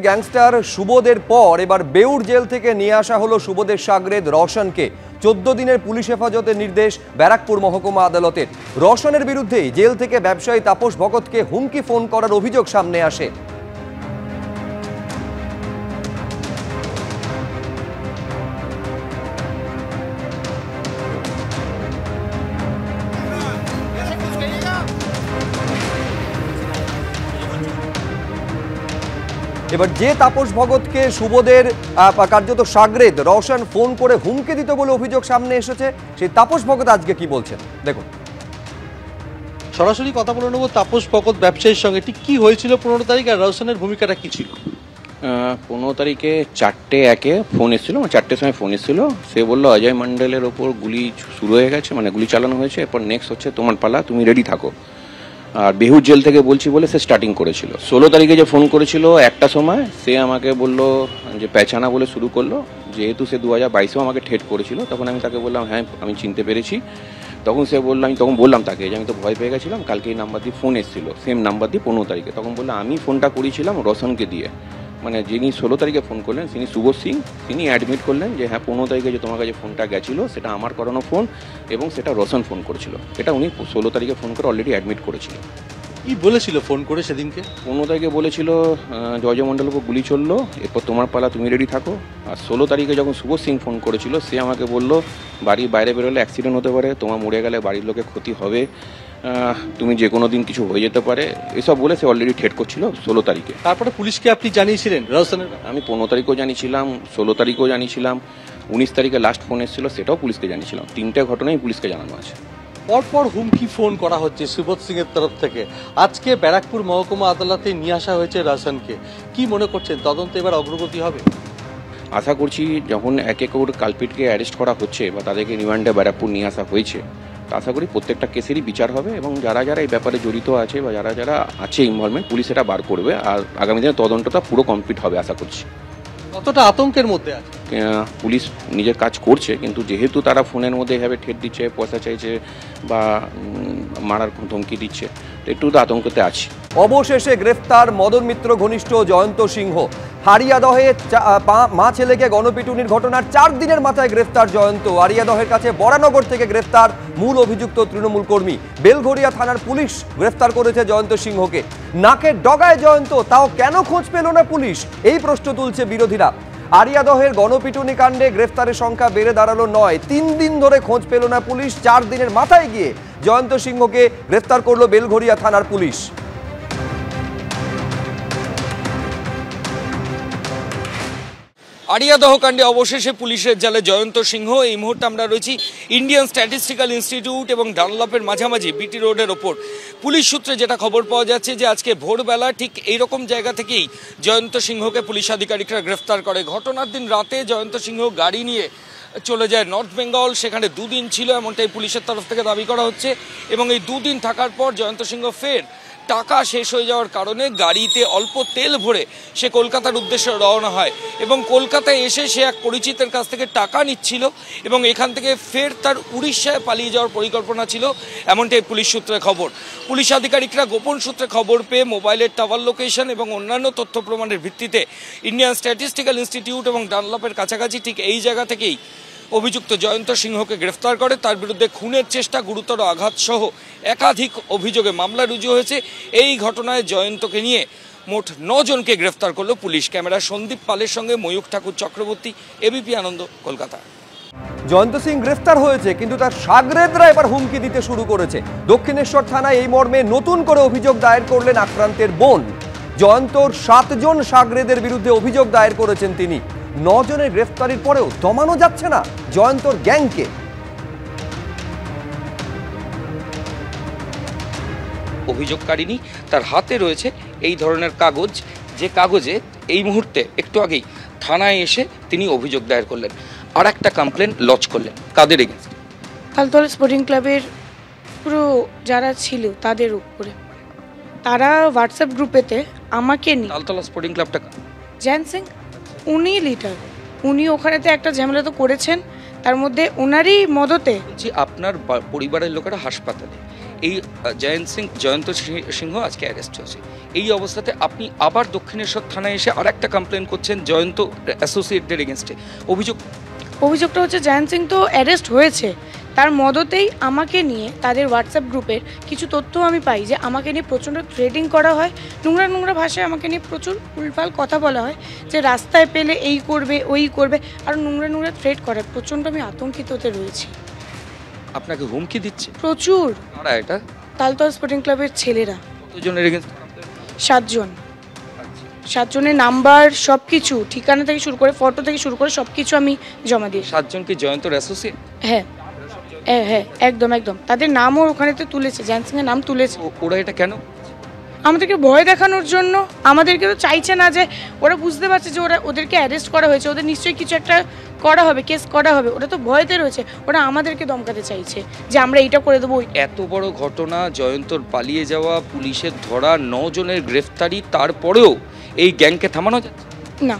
Gangster সুবোধের পর এবার Beur jail থেকে নিয়ে আসা হলো সুবোধের শাগরেদ রওশনকে। 14 দিনের পুলিশ হেফাজতের নির্দেশ ব্যারাকপুর মহকুমা আদালতের। রওশনের বিরুদ্ধেই জেল থেকে ব্যবসায়ী তাপস ভগতকে হুমকি ফোন করার অভিযোগ সামনে আসে। এবার যে তাপস ভগতকে সুবোধের কার্যত শাগরেদ রওশন ফোন করে হুমকি দিত বলে অভিযোগ সামনে এসেছে, সেই তাপস ভগত আজকে কি বলছেন দেখুন। সরাসরি কথা বলে নেব তাপস ভগত ব্যবসায়ীর সঙ্গে। ঠিক কি হয়েছিল 15 তারিখ আর রওশনের ভূমিকাটা কি ছিল? 15 তারিখে 4:01 ফোন এসেছিল, 4টের সময় ফোন এসেছিল। সে বললো অজয় মন্ডলের ওপর গুলি শুরু হয়ে গেছে, মানে গুলি চালানো হয়েছে, এরপর নেক্সট হচ্ছে তোমার পালা, তুমি রেডি থাকো। আর বেহুর জেল থেকে বলছি বলে সে স্টার্টিং করেছিল। 16 তারিখে যে ফোন করেছিল 1টার সময়, সে আমাকে বললো যে পেছানা বলে শুরু করলো। যেহেতু সে 2022-এও আমাকে ঠেট করেছিল, তখন আমি তাকে বললাম হ্যাঁ আমি চিনতে পেরেছি। তখন সে বললো, আমি তখন বললাম তাকে যে আমি তো ভয় পেয়ে গেছিলাম, কালকে এই নাম্বার দিয়ে ফোন এসেছিলো, সেম নাম্বার দিয়ে 15 তারিখে। তখন বললো আমি ফোনটা করেছিলাম রওশনকে দিয়ে, মানে যিনি 16 তারিখে ফোন করলেন তিনি সুবোধ সিং, তিনি অ্যাডমিট করলেন যে হ্যাঁ 15 তারিখে যে তোমার কাছে ফোনটা গেছিলো সেটা আমার করানো ফোন এবং সেটা রওশন ফোন করেছিল। এটা উনি 16 তারিখে ফোন করে অলরেডি অ্যাডমিট করেছিল। কি বলেছিল ফোন করে সেদিনকে? 15 তারিখে বলেছিল অজয় মন্ডলের উপর গুলি চললো, এরপর তোমার পালা, তুমি রেডি থাকো। আর 16 তারিখে যখন সুবোধ সিং ফোন করেছিল, সে আমাকে বললো বাড়ির বাইরে বেরোলে অ্যাক্সিডেন্ট হতে পারে, তোমার মরে গেলে বাড়ির লোকের ক্ষতি হবে, তুমি যে কোনো দিন কিছু হয়ে যেতে পারে, এসব বলে সে অলরেডি ঠেট করছিল 16 তারিখে। তারপরে পুলিশকে আপনি জানিয়েছিলেন রওশনের? আমি 15 তারিখেও জানিয়েছিলাম, 16 তারিখেও জানিয়েছিলাম, 19 তারিখে লাস্ট ফোন এসেছিল, সেটাও পুলিশকে জানিয়েছিলাম। 3টে ঘটনাই পুলিশকে জানানো আছে। পরপর হুমকি ফোন করা হচ্ছে সুবোধ সিং এর তরফ থেকে। আজকে ব্যারাকপুর মহকুমা আদালতে নিয়ে আসা হয়েছে রওশনকে। কি মনে করছেন, তদন্ত এবার অগ্রগতি হবে? আশা করছি যখন এক এক করে কালপিটকে অ্যারেস্ট করা হচ্ছে বা তাদেরকে রিমান্ডে ব্যারাকপুর নিয়ে আসা হয়েছে, তো আশা করি প্রত্যেকটা কেসেরই বিচার হবে এবং যারা যারা এই ব্যাপারে জড়িত আছে বা যারা যারা আছে ইনভলভমেন্ট, পুলিশ এটা বার করবে আর আগামী দিনে তদন্তটা পুরো কমপ্লিট হবে আশা করছি। কতটা আতঙ্কের মধ্যে আছে? পুলিশ নিজের কাজ করছে, কিন্তু যেহেতু তারা ফোনের মধ্যে এভাবে ঠেট দিচ্ছে, পয়সা চাইছে বা মারার ধমকি দিচ্ছে, তো একটু তো আতঙ্কতে আছে। অবশেষে গ্রেফতার মদন মিত্র ঘনিষ্ঠ জয়ন্ত সিংহ। হারিয়াদহে মা ছেলেকে গণপিটুনির ঘটনার 4 দিনের মাথায় গ্রেফতার জয়ন্ত। হারিয়াদহের কাছে বরানগর থেকে গ্রেফতার মূল অভিযুক্ত তৃণমূল কর্মী। বেলঘরিয়া থানার পুলিশ গ্রেফতার করেছে জয়ন্ত সিংহকে। নাকের ডগায় জয়ন্ত, তাও কেন খোঁজ পেল না পুলিশ, এই প্রশ্ন তুলছে বিরোধীরা। আরিয়াদহের গণপিটুনি কাণ্ডে গ্রেফতারের সংখ্যা বেড়ে দাঁড়ালো 9। 3 দিন ধরে খোঁজ পেল না পুলিশ, 4 দিনের মাথায় গিয়ে জয়ন্ত সিংহকে গ্রেফতার করলো বেলঘরিয়া থানার পুলিশ। আরিয়াদহ কাণ্ডে অবশেষে পুলিশের জালে জয়ন্ত সিংহ। এই মুহূর্তে আমরা রয়েছি ইন্ডিয়ান স্ট্যাটিস্টিক্যাল ইনস্টিটিউট এবং ডানলপের মাঝামাঝি বিটি রোডের ওপর। পুলিশ সূত্রে যেটা খবর পাওয়া যাচ্ছে যে আজকে ভোরবেলা ঠিক এইরকম জায়গা থেকেই জয়ন্ত সিংহকে পুলিশ আধিকারিকরা গ্রেফতার করে। ঘটনার দিন রাতে জয়ন্ত সিংহ গাড়ি নিয়ে চলে যায় নর্থ বেঙ্গল, সেখানে 2 দিন ছিল এমনটাই পুলিশের তরফ থেকে দাবি করা হচ্ছে। এবং এই 2 দিন থাকার পর জয়ন্ত সিংহ ফের টাকা শেষ হয়ে যাওয়ার কারণে গাড়িতে অল্প তেল ভরে সে কলকাতার উদ্দেশ্যে রওনা হয় এবং কলকাতায় এসে সে এক পরিচিতের কাছ থেকে টাকা নিচ্ছিল এবং এখান থেকে ফের তার উড়িষ্যায় পালিয়ে যাওয়ার পরিকল্পনা ছিল, এমনটাই পুলিশ সূত্রে খবর। পুলিশ আধিকারিকরা গোপন সূত্রে খবর পেয়ে মোবাইলের টাওয়ার লোকেশন এবং অন্যান্য তথ্য প্রমাণের ভিত্তিতে ইন্ডিয়ান স্ট্যাটিস্টিক্যাল ইনস্টিটিউট এবং ডানলপের কাছাকাছি ঠিক এই জায়গা থেকেই অভিযুক্ত জয়ন্ত সিংহকে গ্রেফতার করে। তার বিরুদ্ধে খুনের চেষ্টা, গুরুতর আঘাত সহ একাধিক অভিযোগে মামলা রুজু হয়েছে। এই ঘটনায় জয়ন্তকে নিয়ে মোট 9 জনকে গ্রেফতার করলো পুলিশ। ক্যামেরা সন্দীপ পালের সঙ্গে ময়ূখ ঠাকুর চক্রবর্তী, এবিপি আনন্দ, কলকাতা। জয়ন্ত সিং গ্রেফতার হয়েছে, কিন্তু তার শাগরেদরা এবার হুমকি দিতে শুরু করেছে। দক্ষিণেশ্বর থানায় এই মর্মে নতুন করে অভিযোগ দায়ের করলেন আক্রান্তের বোন। জয়ন্তর 7 জন শাগরেদের বিরুদ্ধে অভিযোগ দায়ের করেছেন তিনি। 9 জনের গ্রেফতারির পরেও দমানো যাচ্ছে না জয়ন্তর গ্যাংকে। অভিযোগকারিনী তার হাতে রয়েছে এই ধরনের কাগজ, যে কাগজে এই মুহূর্তে একটু আগেই থানায় এসে তিনি অভিযোগ দায়ের করলেন, আর একটা কমপ্লেন লজ করলেন। কাদের এগেন্স্ট? তালতলা স্পোর্টিং ক্লাবের পুরো যারা ছিল তাদের উপরে। তারা হোয়াটসঅ্যাপ গ্রুপেতে আমাকে নিয়ে, তালতলা স্পোর্টিং ক্লাবটা জ্যান সিং উনি লিডার, উনি ওখানেতে একটা ঝামেলা তো করেছেন, তার মধ্যে ওনারই মদতে। যে আপনার পরিবারের লোকেরা হাসপাতালে, এই জয়ন্ত সিংহ আজকে অ্যারেস্ট হয়েছে। এই অবস্থাতে আপনি আবার দক্ষিণেশ্বর থানায় এসে আর একটা কমপ্লেন করছেন জয়ন্ত অ্যাসোসিয়েটদের এগেনস্টে। অভিযোগটা হচ্ছে জয়ন্ত সিং তো অ্যারেস্ট হয়েছে, তার মদতেই আমাকে নিয়ে তাদের হোয়াটসঅ্যাপ গ্রুপের কিছু তথ্য আমি পাই যে আমাকে নিয়ে প্রচণ্ড থ্রেটিং করা হয়, নোংরা নোংরা ভাষায় আমাকে নিয়ে প্রচুর উল্টাল কথা বলা হয় যে রাস্তায় পেলে এই করবে ওই করবে, আর নোংরা নোংরা থ্রেট করে। প্রচণ্ড আমি আতঙ্কিত হতে রয়েছি। আপনাকে হুমকি দিচ্ছে প্রচুর। কারা এটা? তালতলা স্পোর্টিং ক্লাবের ছেলেরা। কতজনের এগেনস্ট? 7 জন। 7 জনের নাম্বার সব কিছু, ঠিকানা থেকে শুরু করে ফটো থেকে শুরু করে সব কিছু আমি জমা দিই। 7 জন কি জয়ন্তর অ্যাসোসিয়েট? হ্যাঁ হ্যাঁ, একদম একদম। তাদের নামও ওখানেতে তুলেছে, জয়ন্ত সিংয়ের নাম তুলেছে। ওরা এটা কেন? আমাদেরকে ভয় দেখানোর জন্য। আমাদেরকে তো চাইছে না, যে ওরা বুঝতে পারছে যে ওদেরকে অ্যারেস্ট করা হয়েছে, ওদের নিশ্চয়ই কিছু একটা করা হবে, কেস করা হবে। ওরা তো ভয়তে রয়েছে, ওরা আমাদেরকে দমকাতে চাইছে যে আমরা এইটা করে দেবো। এত বড় ঘটনা, জয়ন্তর পালিয়ে যাওয়া, পুলিশের ধরা, 9 জনের গ্রেফতারি, তারপরেও এই গ্যাংকে থামানো যাচ্ছে না?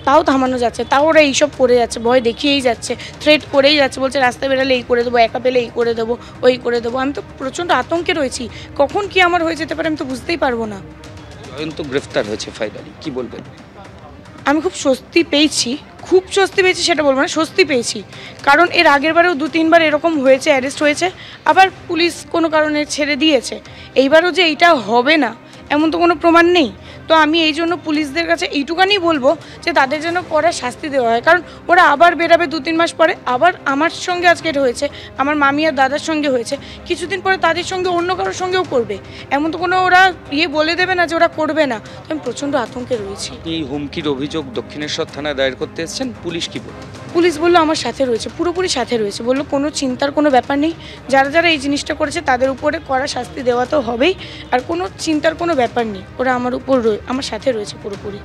তাও থামানো যাচ্ছে, তাও ওরা এইসব করে যাচ্ছে, ভয় দেখিয়েই যাচ্ছে, থ্রেট করেই যাচ্ছে, বলছে রাস্তায় বেরালে এই করে দেবো, একা পেলে এই করে দেবো, ওই করে দেবো। আমি তো প্রচণ্ড আতঙ্কে রয়েছি, কখন কি আমার হয়ে যেতে পারে আমি তো বুঝতেই পারবো না। জয়ন্ত গ্রেফতার হয়েছে ফাইনালি, কি বলবেন? আমি খুব স্বস্তি পেয়েছি, খুব স্বস্তি পেয়েছি সেটা বলবো না, স্বস্তি পেয়েছি। কারণ এর আগের বারেও 2-3 বার এরকম হয়েছে, অ্যারেস্ট হয়েছে, আবার পুলিশ কোনো কারণে ছেড়ে দিয়েছে। এইবারও যে এইটা হবে না এমন তো কোনো প্রমাণ নেই। তো আমি এই জন্য পুলিশদের কাছে এইটুকানি বলবো যে তাদের যেন কড়া শাস্তি দেওয়া হয়, কারণ ওরা আবার বেরাবে 2-3 মাস পরে, আবার আমার সঙ্গে আজকে এটা হয়েছে, আমার মামি আর দাদার সঙ্গে হয়েছে, কিছুদিন পরে তাদের সঙ্গে অন্য কারোর সঙ্গেও করবে। এমন তো কোনো ওরা বলে দেবে না যে ওরা করবে না। তো আমি প্রচণ্ড আতঙ্কে রয়েছি। এই হুমকির অভিযোগ দক্ষিণেশ্বর থানায় দায়ের করতে এসেছেন, পুলিশ কি বলবে? পুলিশ বললো আমার সাথে রয়েছে, পুরোপুরি সাথে রয়েছে, বললো কোনো চিন্তার কোনো ব্যাপার নেই, যারা যারা এই জিনিসটা করেছে তাদের উপরে কড়া শাস্তি দেওয়া তো হবেই, আর কোনো চিন্তার কোনো ব্যাপার নেই, ওরা আমার উপর আমার সাথে রয়েছে পুরোপুরি।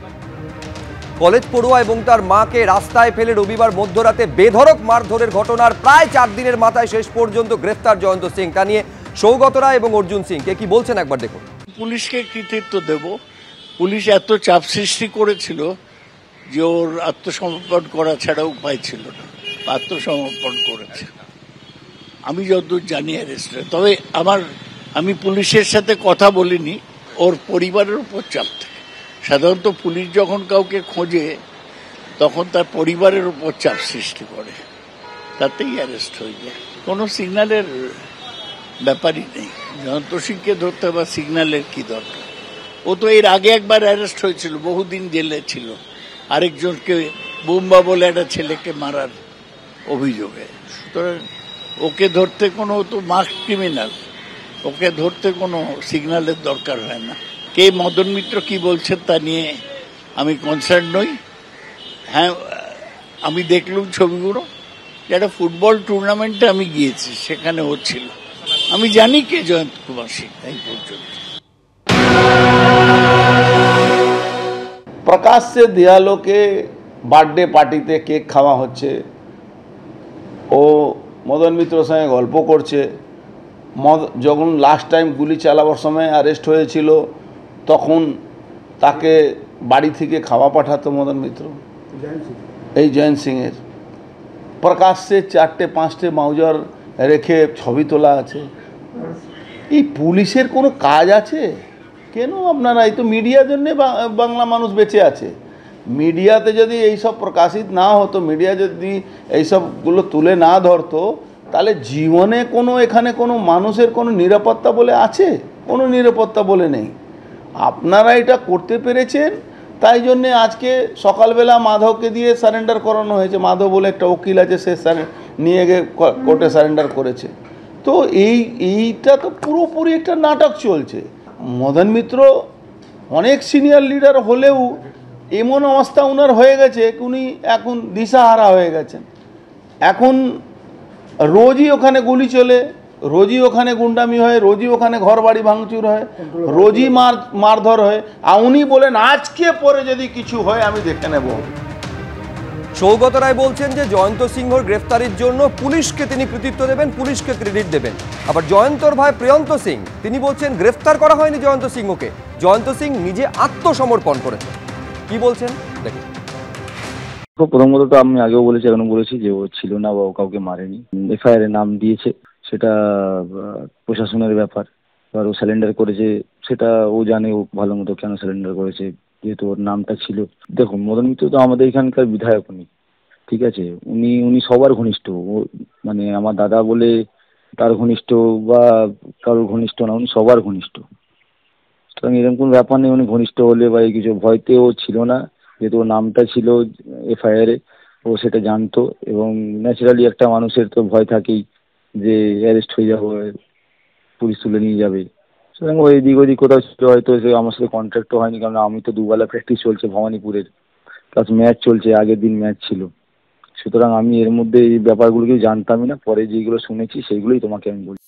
কলেজ পড়ুয়া এবং তার মাকে রাস্তায় ফেলে রবিবার মধ্যরাতে বেধড়ক মারধরের ঘটনার প্রায় 4 দিনের মাথায় শেষ পর্যন্ত গ্রেফতার জয়ন্ত সিং। তা নিয়ে সৌগত রায় এবং অর্জুন সিং কে কি বলছেন একবার দেখুন। পুলিশকে কৃতিত্ব দেব, পুলিশ এত চাপ সৃষ্টি করেছিল যে ওর আত্মসমর্পণ করা ছাড়া উপায় ছিল না, আত্মসমর্পণ করেছে। আমি যতদূর জানি অ্যারেস্টে, তবে আমি পুলিশের সাথে কথা বলিনি, ওর পরিবারের উপর চাপ থাকে। সাধারণত পুলিশ যখন কাউকে খোঁজে তখন তার পরিবারের উপর চাপ সৃষ্টি করে, তাতেই অ্যারেস্ট হয়ে যায়। কোনো সিগন্যালের ব্যাপারই নেই, জয়ন্ত সিংকে ধরতে বা সিগন্যালের কি দরকার? ও তো এর আগে একবার অ্যারেস্ট হয়েছিল, বহুদিন জেলে ছিল, আরেকজনকে বুম্বা বলে একটা ছেলেকে মারার অভিযোগে। সুতরাং ওকে ধরতে কোনো, তো মার্ক ক্রিমিনাল, ওকে ধরতে কোনো সিগন্যালের দরকার হয় না। কে মদন মিত্র কি বলছেন তা নিয়ে আমি কনসার্ন নই। হ্যাঁ, আমি দেখলাম ছবিগুলো, একটা ফুটবল টুর্নামেন্টে আমি গিয়েছি, সেখানে ও ছিল। আমি জানি কে জয়ন্ত কুমার সিং। এই পর্যন্ত প্রকাশ্যে দেয়ালোকে বার্থডে পার্টিতে কেক খাওয়া হচ্ছে, ও মদন মিত্রর সঙ্গে গল্প করছে। যখন লাস্ট টাইম গুলি চালাবার সময় অ্যারেস্ট হয়েছিল তখন তাকে বাড়ি থেকে খাওয়া পাঠাতো মদন মিত্র, এই জয়ন্ত সিংয়ের। প্রকাশ্যে 4-5টে মাউজার রেখে ছবি তোলা আছে। এই পুলিশের কোনো কাজ আছে? কেন আপনারা, এই তো মিডিয়ার জন্যে বাংলা মানুষ বেঁচে আছে। মিডিয়াতে যদি এইসব প্রকাশিত না হতো, মিডিয়া যদি এইসবগুলো তুলে না ধরতো, তাহলে জীবনে কোনো এখানে কোনো মানুষের কোনো নিরাপত্তা বলে আছে? কোনো নিরাপত্তা বলে নেই। আপনারা এটা করতে পেরেছেন, তাই জন্যে আজকে সকালবেলা মাধবকে দিয়ে সারেন্ডার করানো হয়েছে। মাধব বলে একটা উকিল আছে, সে নিয়ে গিয়ে কোর্টে সারেন্ডার করেছে। তো এইটা তো পুরোপুরি একটা নাটক চলছে। মদন মিত্র অনেক সিনিয়র লিডার হলেও এমন অবস্থা ওনার হয়ে গেছে, উনি এখন দিশাহারা হয়ে গেছেন। এখন রোজই ওখানে গুলি চলে, রোজই ওখানে গুন্ডামি হয়, রোজই ওখানে ঘর বাড়ি ভাঙচুর হয়, রোজই মারধর হয়। আর উনি বলেন আজকে পরে যদি কিছু হয় আমি দেখে নেব। সৌগত রায় বলছেন যে জয়ন্ত সিংহর গ্রেফতারির জন্য পুলিশকে তিনি কৃতিত্ব দেবেন, পুলিশকে ক্রেডিট দেবেন। আবার জয়ন্তর ভাই প্রিয়ন্ত সিং তিনি বলছেন গ্রেফতার করা হয়নি জয়ন্ত সিংহকে, জয়ন্ত সিং নিজে আত্মসমর্পণ করেছেন। কি বলছেন দেখুন। প্রথমত তো আমি আগেও বলেছি, এখনো বলেছি যে ও ছিল না বা ও কাউকে মারেনি। এফআইআর এর নাম দিয়েছে, সেটা প্রশাসনের ব্যাপার। এবার ও স্যালেন্ডার করেছে, সেটা ও জানে ও ভালো মতো কেন স্যালেন্ডার করেছে, যেহেতু ওর নামটা ছিল। দেখুন, মদন মিত্র তো আমাদের এখানকার বিধায়ক উনি, ঠিক আছে, উনি উনি সবার ঘনিষ্ঠ। ও মানে আমার দাদা বলে তার ঘনিষ্ঠ বা কারোর ঘনিষ্ঠ না, উনি সবার ঘনিষ্ঠ। সুতরাং এরকম কোনো ব্যাপার নেই, উনি ঘনিষ্ঠ হলে বা এই কিছু ভয়তে ও ছিল না, যেহেতু ওর নামটা ছিল এফআইআরে, ও সেটা জানতো। এবং ন্যাচারালি একটা মানুষের তো ভয় থাকেই যে অ্যারেস্ট হয়ে যাবো, পুলিশ তুলে নিয়ে যাবে। সুতরাং ওই এদিক ওদিক কোথাও ছিল, হয়তো সে আমার সাথে কন্ট্যাক্টও হয়নি, কারণ আমি তো দুবেলা প্র্যাকটিস চলছে ভবানীপুরের, প্লাস ম্যাচ চলছে, আগের দিন ম্যাচ ছিল। সুতরাং আমি এর মধ্যে এই ব্যাপারগুলো কিছু জানতামই না, পরে যেগুলো শুনেছি সেইগুলোই তোমাকে আমি বলছি।